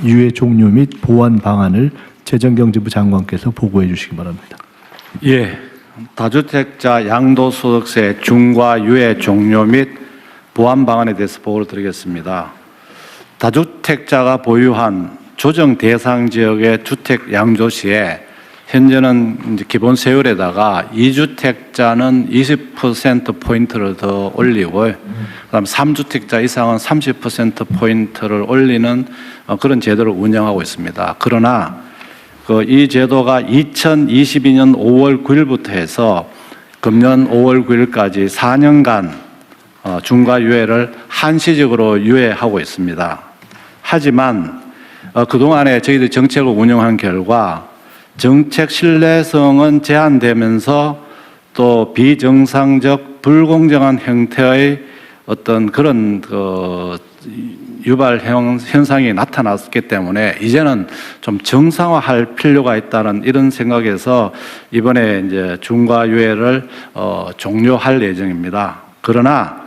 유예 종료 및 보완 방안을 재정경제부 장관께서 보고해 주시기 바랍니다. 예, 다주택자 양도소득세 중과 유예 종료 및 보완 방안에 대해서 보고를 드리겠습니다. 다주택자가 보유한 조정 대상 지역의 주택 양도 시에 현재는 이제 기본 세율에다가 2주택자는 20%포인트를 더 올리고, 그다음 3주택자 이상은 30%포인트를 올리는 그런 제도를 운영하고 있습니다. 그러나 이 제도가 2022년 5월 9일부터 해서 금년 5월 9일까지 4년간 중과 유예를 한시적으로 유예하고 있습니다. 하지만 그동안에 저희들이 정책을 운영한 결과 정책 신뢰성은 제한되면서 또 비정상적 불공정한 형태의 어떤 그런 유발 현상이 나타났기 때문에 이제는 좀 정상화할 필요가 있다는 이런 생각에서 이번에 이제 중과 유예를 종료할 예정입니다. 그러나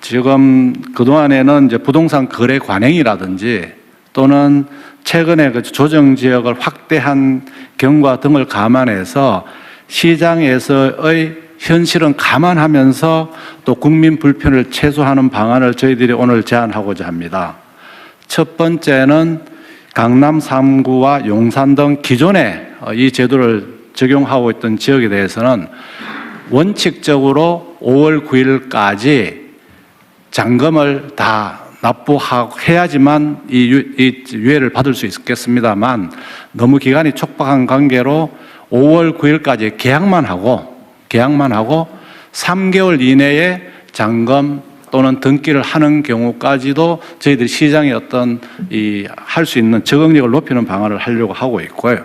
지금 그동안에는 이제 부동산 거래 관행이라든지 또는 최근에 그 조정 지역을 확대한 경과 등을 감안해서 시장에서의 현실은 감안하면서 또 국민 불편을 최소화하는 방안을 저희들이 오늘 제안하고자 합니다. 첫 번째는 강남 3구와 용산 등 기존에 이 제도를 적용하고 있던 지역에 대해서는 원칙적으로 5월 9일까지 잔금을 다 납부해야지만 이 유예를 받을 수 있겠습니다만 너무 기간이 촉박한 관계로 5월 9일까지 계약만 하고 3개월 이내에 잔금 또는 등기를 하는 경우까지도 저희들이 시장에 어떤 할 수 있는 적응력을 높이는 방안을 하려고 하고 있고요.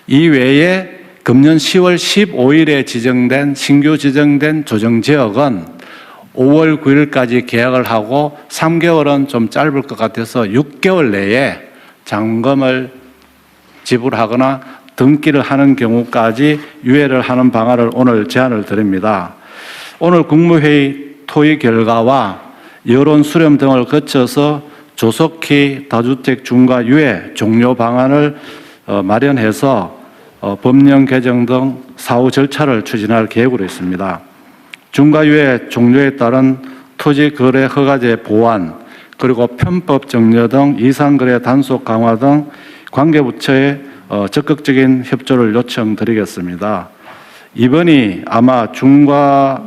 이 외에 금년 10월 15일에 신규 지정된 조정 지역은 5월 9일까지 계약을 하고 3개월은 좀 짧을 것 같아서 6개월 내에 잔금을 지불하거나 등기를 하는 경우까지 유예를 하는 방안을 오늘 제안을 드립니다. 오늘 국무회의 토의 결과와 여론 수렴 등을 거쳐서 조속히 다주택 중과 유예 종료 방안을 마련해서 법령 개정 등 사후 절차를 추진할 계획으로 있습니다. 중과 유예 종료에 따른 토지 거래 허가제 보완, 그리고 편법 정려 등 이상거래 단속 강화 등 관계부처의 적극적인 협조를 요청드리겠습니다. 이번이 아마 중과를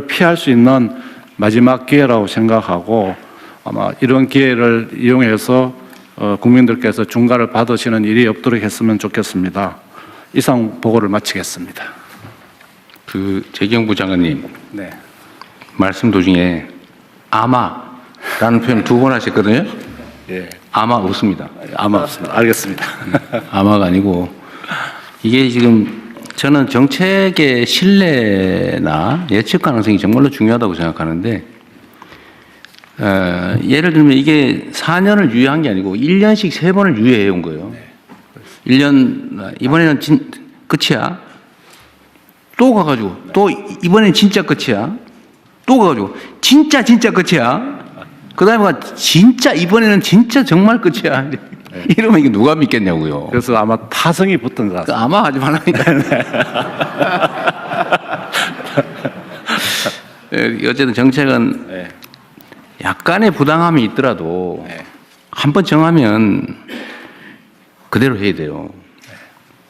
피할 수 있는 마지막 기회라고 생각하고 아마 이런 기회를 이용해서 국민들께서 중과를 받으시는 일이 없도록 했으면 좋겠습니다. 이상 보고를 마치겠습니다. 재경부 장관님, 네. 말씀 도중에 아마라는 표현 2번 하셨거든요. 예. 아마 없습니다. 아마 없습니다. 알겠습니다. 아마가 아니고 이게 지금 저는 정책의 신뢰나 예측 가능성이 정말로 중요하다고 생각하는데 예를 들면 이게 4년을 유예한 게 아니고 1년씩 3번을 유예해 온 거예요. 1년 이번에는 끝이야. 또 가가지고 또 이번엔 진짜 끝이야. 또 가가지고 진짜 끝이야. 그 다음에 진짜 이번에는 진짜 정말 끝이야. 네. 이러면 이게 누가 믿겠냐고요. 그래서 아마 타성이 붙은 것 같습니다. 아마 하지 말라니까. 어쨌든 정책은 약간의 부당함이 있더라도 한번 정하면 그대로 해야 돼요.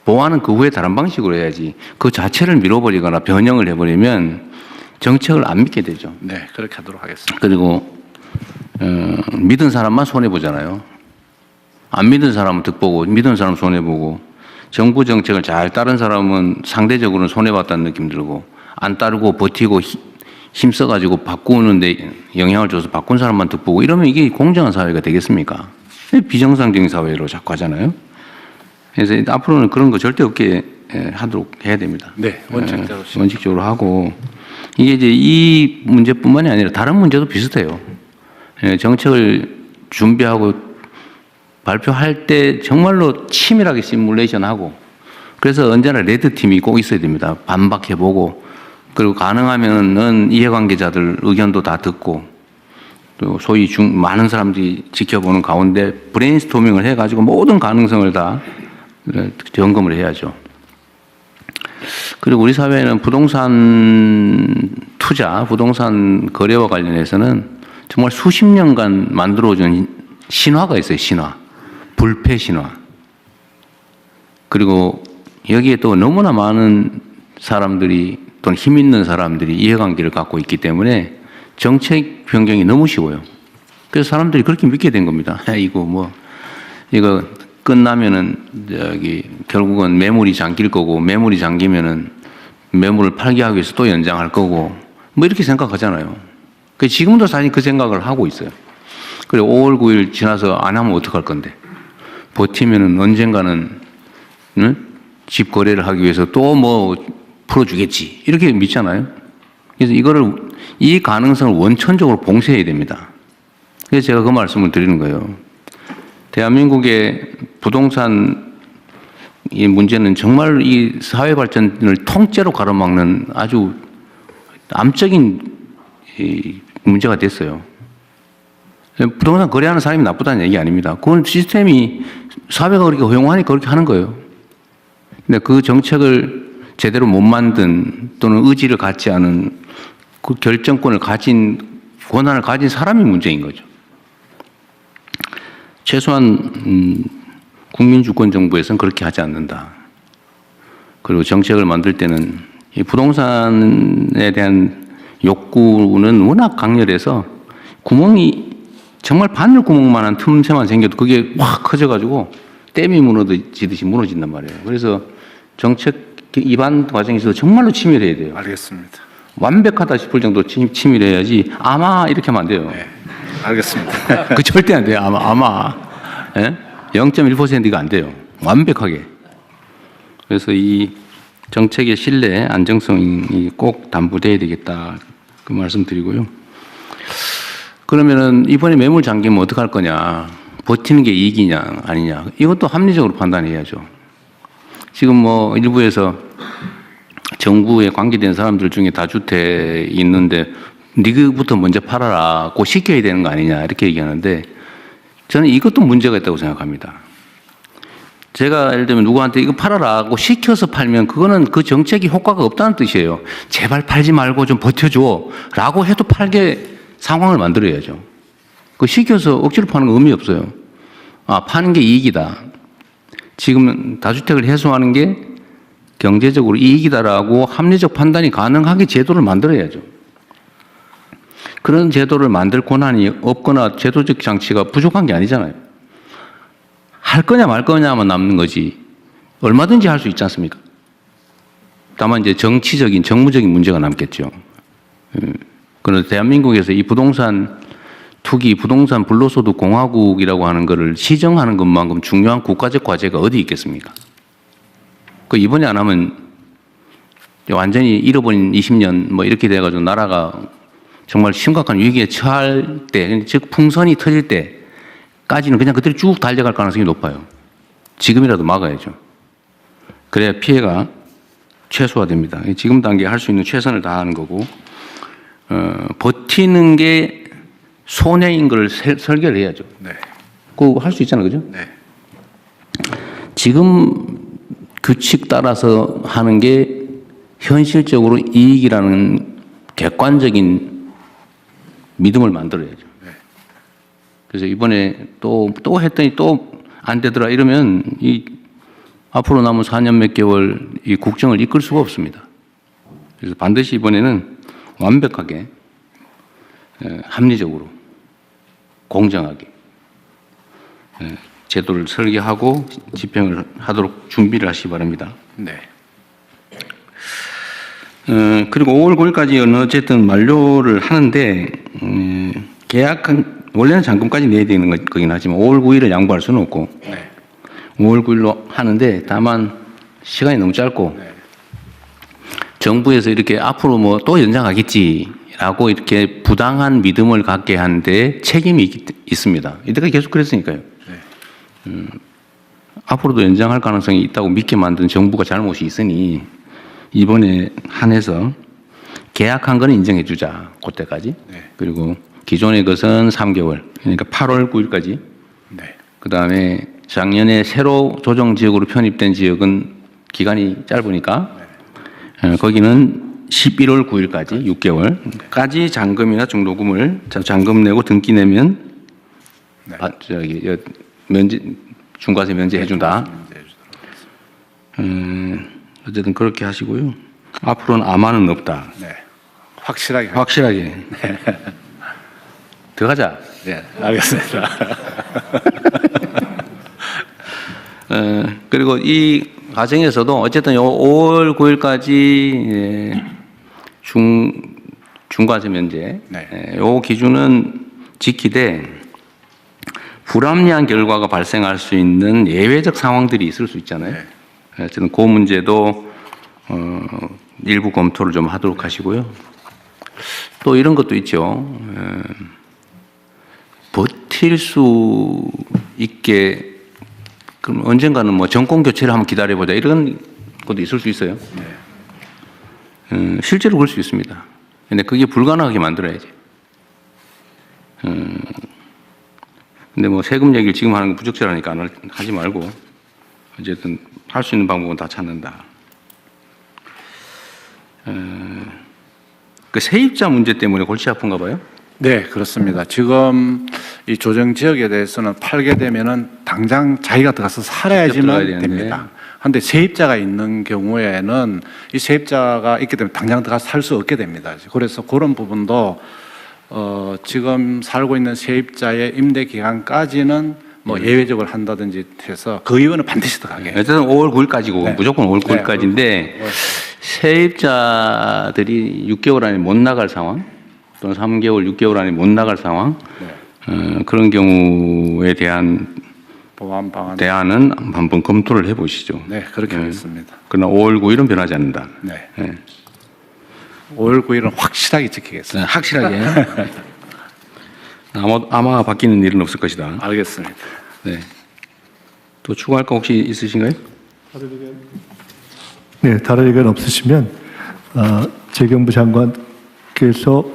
보완은 그 후에 다른 방식으로 해야지 그 자체를 밀어버리거나 변형을 해버리면 정책을 안 믿게 되죠. 네, 그렇게 하도록 하겠습니다. 그리고 믿은 사람만 손해보잖아요. 안 믿은 사람은 득보고 믿은 사람은 손해보고 정부 정책을 잘 따른 사람은 상대적으로는 손해봤다는 느낌 들고 안 따르고 버티고 힘써가지고 바꾸는데 영향을 줘서 바꾼 사람만 득보고 이러면 이게 공정한 사회가 되겠습니까? 비정상적인 사회로 자꾸 하잖아요. 그래서 앞으로는 그런 거 절대 없게 하도록 해야 됩니다. 네, 원칙적으로 하고 이게 이제 이 문제뿐만이 아니라 다른 문제도 비슷해요. 정책을 준비하고 발표할 때 정말로 치밀하게 시뮬레이션하고 그래서 언제나 레드팀이 꼭 있어야 됩니다. 반박해보고 그리고 가능하면은 이해관계자들 의견도 다 듣고 또 소위 많은 사람들이 지켜보는 가운데 브레인스토밍을 해가지고 모든 가능성을 다 점검을 해야죠. 그리고 우리 사회는 부동산 투자, 부동산 거래와 관련해서는 정말 수십 년간 만들어준 신화가 있어요. 신화. 불패 신화. 그리고 여기에 또 너무나 많은 사람들이 또는 힘 있는 사람들이 이해관계를 갖고 있기 때문에 정책 변경이 너무 쉬워요. 그래서 사람들이 그렇게 믿게 된 겁니다. 이거 끝나면은 결국은 매물이 잠길 거고, 매물이 잠기면은 매물을 팔게 하기 위해서 또 연장할 거고, 뭐 이렇게 생각하잖아요. 지금도 사실 그 생각을 하고 있어요. 그리고 5월 9일 지나서 안 하면 어떡할 건데. 버티면은 언젠가는, 집 거래를 하기 위해서 또 뭐 풀어주겠지. 이렇게 믿잖아요. 그래서 이 가능성을 원천적으로 봉쇄해야 됩니다. 그래서 제가 그 말씀을 드리는 거예요. 대한민국의 부동산 이 문제는 정말 이 사회 발전을 통째로 가로막는 아주 암적인 문제가 됐어요. 부동산 거래하는 사람이 나쁘다는 얘기 아닙니다. 그건 시스템이 사회가 그렇게 허용하니까 그렇게 하는 거예요. 근데 그 정책을 제대로 못 만든 또는 의지를 갖지 않은 그 결정권을 권한을 가진 사람이 문제인 거죠. 최소한 국민주권정부에서는 그렇게 하지 않는다. 그리고 정책을 만들 때는 이 부동산에 대한 욕구는 워낙 강렬해서 구멍이 정말 바늘 구멍만한 틈새만 생겨도 그게 확 커져가지고 댐이 무너지듯이 무너진단 말이에요. 그래서 정책 입안 과정에서 정말로 치밀해야 돼요. 알겠습니다. 완벽하다 싶을 정도 치밀해야지 아마 이렇게 하면 안 돼요. 네, 알겠습니다. 그 절대 안 돼요. 아마. 예? 0.1%가 안 돼요. 완벽하게. 그래서 이 정책의 신뢰, 안정성이 꼭 담보돼야 되겠다. 그 말씀 드리고요. 그러면은 이번에 매물 잠기면 어떡할 거냐. 버티는 게 이익이냐, 아니냐. 이것도 합리적으로 판단해야죠. 지금 뭐 일부에서 정부에 관계된 사람들 중에 다주택 있는데 니그부터 먼저 팔아라고 시켜야 되는 거 아니냐 이렇게 얘기하는데 저는 이것도 문제가 있다고 생각합니다. 제가 예를 들면 누구한테 이거 팔아라고 시켜서 팔면 그거는 그 정책이 효과가 없다는 뜻이에요. 제발 팔지 말고 좀 버텨줘 라고 해도 팔게 상황을 만들어야죠. 그 시켜서 억지로 파는 건 의미 없어요. 파는 게 이익이다. 지금 다주택을 해소하는 게 경제적으로 이익이다라고 합리적 판단이 가능하게 제도를 만들어야죠. 그런 제도를 만들 권한이 없거나 제도적 장치가 부족한 게 아니잖아요. 할 거냐 말 거냐만 남는 거지 얼마든지 할 수 있지 않습니까? 다만 이제 정치적인 정무적인 문제가 남겠죠. 그런데 대한민국에서 이 부동산 투기, 부동산 불로소득 공화국이라고 하는 것을 시정하는 것만큼 중요한 국가적 과제가 어디 있겠습니까? 그 이번에 안 하면 완전히 잃어버린 20년 뭐 이렇게 돼가지고 나라가 정말 심각한 위기에 처할 때, 즉 풍선이 터질 때까지는 그냥 그대로 쭉 달려갈 가능성이 높아요. 지금이라도 막아야죠. 그래야 피해가 최소화됩니다. 지금 단계에 할 수 있는 최선을 다하는 거고, 버티는 게 손해인 걸 설계를 해야죠. 네. 그거 할 수 있잖아요. 그죠? 네. 지금 규칙 따라서 하는 게 현실적으로 이익이라는 객관적인 믿음을 만들어야죠. 네. 그래서 이번에 또 했더니 또 안 되더라 이러면 앞으로 남은 4년 몇 개월 이 국정을 이끌 수가 없습니다. 그래서 반드시 이번에는 완벽하게 합리적으로 공정하게 제도를 설계하고 집행을 하도록 준비를 하시기 바랍니다. 네. 그리고 5월 9일까지 어쨌든 만료를 하는데 계약한 원래는 잔금까지 내야 되는 거긴 하지만 5월 9일을 양보할 수는 없고 네. 5월 9일로 하는데 다만 시간이 너무 짧고 네. 정부에서 이렇게 앞으로 뭐 또 연장하겠지라고 이렇게 부당한 믿음을 갖게 하는데 책임이 있습니다. 이때까지 계속 그랬으니까요. 네. 앞으로도 연장할 가능성이 있다고 믿게 만든 정부가 잘못이 있으니 이번에 한해서 계약한 거는 인정해 주자. 그때까지. 네. 그리고 기존의 것은 3개월. 그러니까 8월 9일까지. 네. 그다음에 작년에 새로 조정 지역으로 편입된 지역은 기간이 짧으니까 거기는 11월 9일까지 6개월까지 잔금이나 중도금을 잔금 내고 등기 내면 네. 면제 중과세 면제해 준다. 어쨌든 그렇게 하시고요. 앞으로는 아마는 없다. 네. 확실하게. 확실하게. 들어가자. 네. 알겠습니다. 그리고 이 과정에서도 어쨌든 요 5월 9일까지 중과세 면제 네. 요 기준은 지키되 불합리한 결과가 발생할 수 있는 예외적 상황들이 있을 수 있잖아요. 네. 어쨌든 그 문제도 일부 검토를 좀 하도록 하시고요. 또 이런 것도 있죠. 버틸 수 있게 그럼 언젠가는 뭐 정권 교체를 한번 기다려보자 이런 것도 있을 수 있어요. 실제로 그럴 수 있습니다. 근데 그게 불가능하게 만들어야지. 근데 뭐 세금 얘기를 지금 하는 거 부적절하니까 하지 말고 어쨌든 할 수 있는 방법은 다 찾는다. 그 세입자 문제 때문에 골치 아픈가 봐요. 네, 그렇습니다. 지금 이 조정 지역에 대해서는 팔게 되면은 당장 자기가 들어가서 직접 살아야지만 들어가야 되는데. 됩니다. 그런데 세입자가 있는 경우에는 이 세입자가 있기 때문에 당장 들어가서 살 수 없게 됩니다. 그래서 그런 부분도 지금 살고 있는 세입자의 임대 기간까지는 뭐 예외적으로 한다든지 해서 그 이유는 반드시 들어가게. 어쨌든 5월 9일까지고 네. 무조건 5월 9일까지인데 세입자들이 6개월 안에 못 나갈 상황 또는 3개월, 6개월 안에 못 나갈 상황 그런 경우에 대한 보완 방안. 대안은 한번 검토를 해보시죠. 네, 그렇게 하겠습니다. 그러나 5월 9일은 변하지 않는다. 네. 5월 9일은 확실하게 지키겠습니다. 확실하게. 아마 바뀌는 일은 없을 것이다. 알겠습니다. 네. 또 추가할 거 혹시 있으신가요? 네, 다른 의견 없으시면 재경부 장관께서